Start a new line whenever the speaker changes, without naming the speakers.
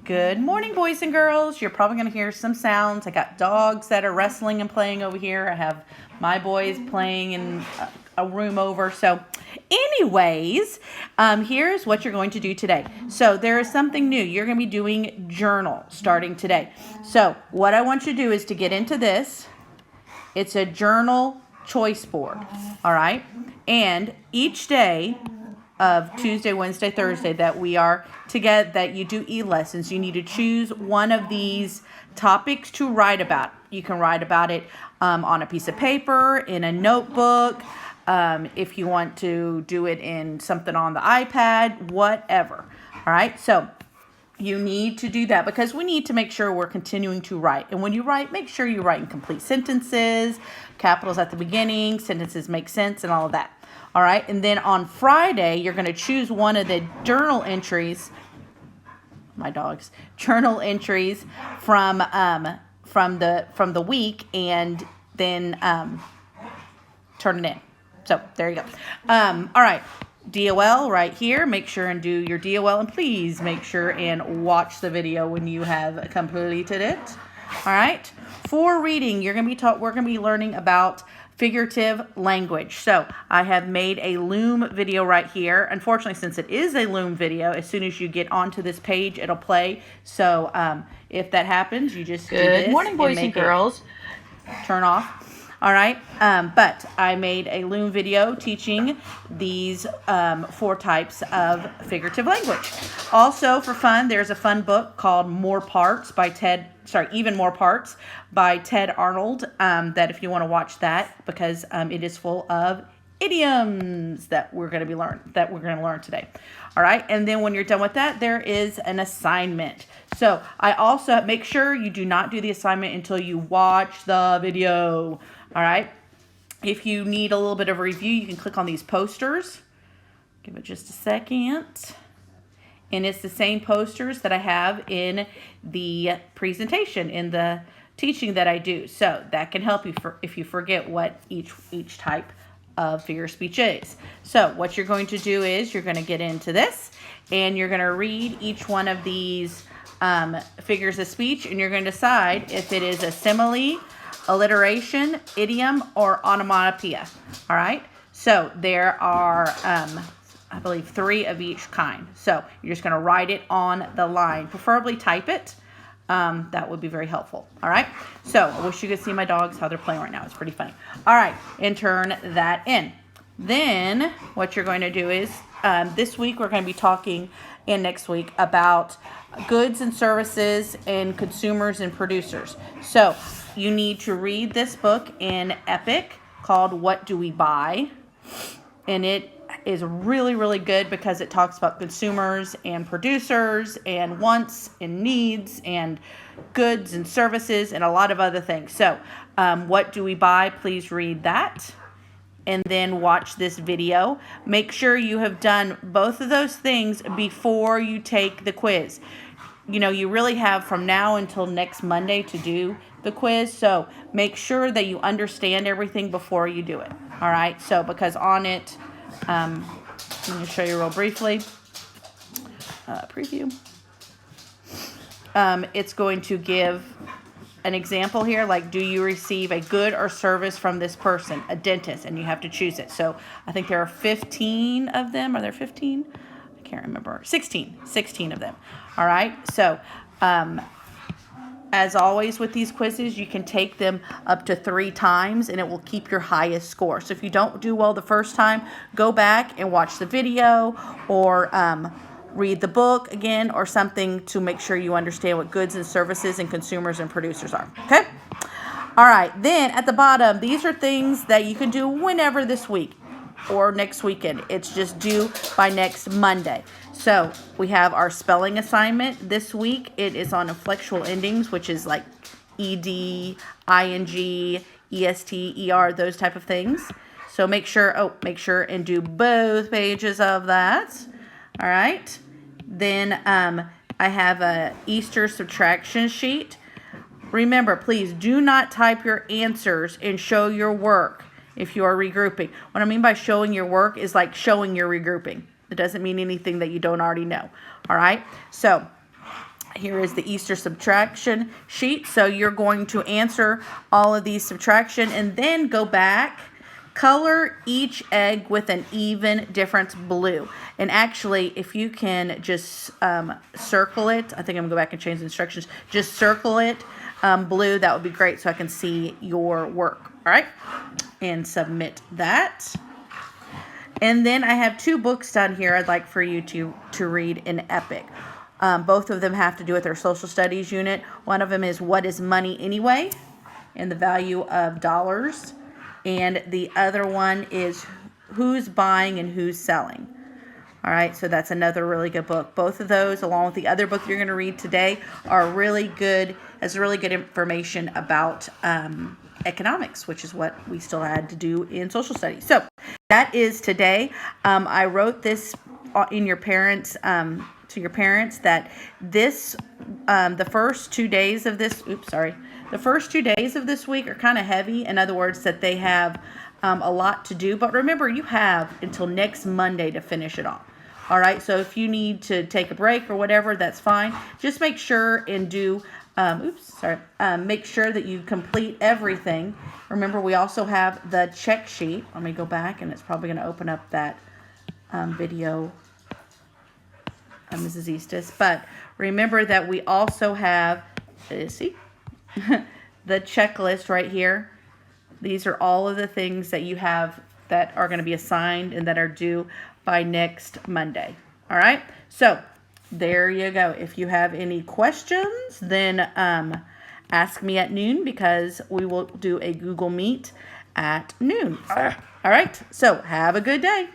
Good morning, boys and girls. You're probably going to hear some sounds. I got dogs that are wrestling and playing over here. I have my boys playing in a room over. So anyways, here's what you're going to do today. So there is something new. You're going to be doing journal starting today. So what I want you to do is to get into this. It's a journal choice board. All right. And each day of Tuesday, Wednesday, Thursday that we are together, that you do e-lessons, you need to choose one of these topics to write about. You can write about it on a piece of paper, in a notebook, if you want to do it in something on the iPad, whatever. All right, so you need to do that because we need to make sure we're continuing to write. And when you write, make sure you write in complete sentences, capitals at the beginning, sentences make sense, and all of that. All right, and then on Friday, you're going to choose one of the journal entries, my dogs, journal entries from the week, and then turn it in. So there you go. All right, DOL right here. Make sure and do your DOL, and please make sure and watch the video when you have completed it. All right. For reading, we're going to be learning about figurative language. So I have made a Loom video right here. Unfortunately, since it is a Loom video, as soon as you get onto this page, it'll play. So if that happens, you just do this.
Good morning, boys and girls.
Turn off. All right. But I made a Loom video teaching these 4 types of figurative language. Also, for fun, there's a fun book called Even More Parts by Ted Arnold, that if you want to watch that, because it is full of idioms that we're going to learn today. All right, and then when you're done with that, there is an assignment. So I also make sure you do not do the assignment until you watch the video. All right, if you need a little bit of a review, you can click on these posters. Give it just a second. And it's the same posters that I have in the presentation, in the teaching that I do. So that can help you if you forget what each type of figure of speech is. So what you're going to do is you're going to get into this, and you're going to read each one of these figures of speech, and you're going to decide if it is a simile, alliteration, idiom, or onomatopoeia. All right? So there are I believe 3 of each kind. So you're just going to write it on the line, preferably type it. That would be very helpful. All right. So I wish you could see my dogs, how they're playing right now. It's pretty funny. All right. And turn that in. Then what you're going to do is this week we're going to be talking, and next week, about goods and services and consumers and producers. So you need to read this book in Epic called What Do We Buy? And it is really, really good because it talks about consumers and producers and wants and needs and goods and services and a lot of other things. So what do we buy? Please read that and then watch this video. Make sure you have done both of those things before you take the quiz. You know, you really have from now until next Monday to do the quiz. So make sure that you understand everything before you do it. All right. So because on it, let me show you real briefly. Preview. It's going to give an example here, like, do you receive a good or service from this person, a dentist, and you have to choose it. So I think there are 15 of them. Are there 15? I can't remember. 16 of them. All right. So as always with these quizzes, you can take them up to 3 times, and it will keep your highest score. So if you don't do well the first time, go back and watch the video, or read the book again, or something to make sure you understand what goods and services and consumers and producers are. Okay? All right. Then at the bottom, these are things that you can do whenever this week or next weekend. It's just due by next Monday. So we have our spelling assignment this week. It is on inflectual endings, which is like ed, ing, est, er, those type of things. So make sure and do both pages of that. All right. Then I have a Easter subtraction sheet. Remember, please do not type your answers and show your work if you are regrouping. What I mean by showing your work is like showing your regrouping. It doesn't mean anything that you don't already know. All right. So Here is the Easter subtraction sheet. So you're going to answer all of these subtraction and then go back, color each egg with an even difference blue. And actually, if you can just circle it, I think I'm gonna go back and change the instructions. Just circle it blue, that would be great so I can see your work. All right, and submit that. And then I have 2 books down here I'd like for you to read in Epic. Both of them have to do with our social studies unit. One of them is What is Money Anyway? And the value of dollars. And the other one is Who's Buying and Who's Selling. All right, so that's another really good book. Both of those, along with the other book you're going to read today, are really good, has really good information about economics, which is what we still had to do in social studies. So that is today. I wrote this in your parents' to your parents that this the first 2 days of this the first 2 days of this week are kind of heavy. In other words, that they have a lot to do, but remember, you have until next Monday to finish it all. All right, so if you need to take a break or whatever, that's fine. Just make sure and do make sure that you complete everything. Remember, we also have the check sheet. Let me go back, and it's probably going to open up that video, Mrs. Eastis. But remember that we also have, see, the checklist right here. These are all of the things that you have that are going to be assigned and that are due by next Monday. All right, so there you go. If you have any questions, then ask me at noon, because we will do a Google Meet at noon. All right, so have a good day.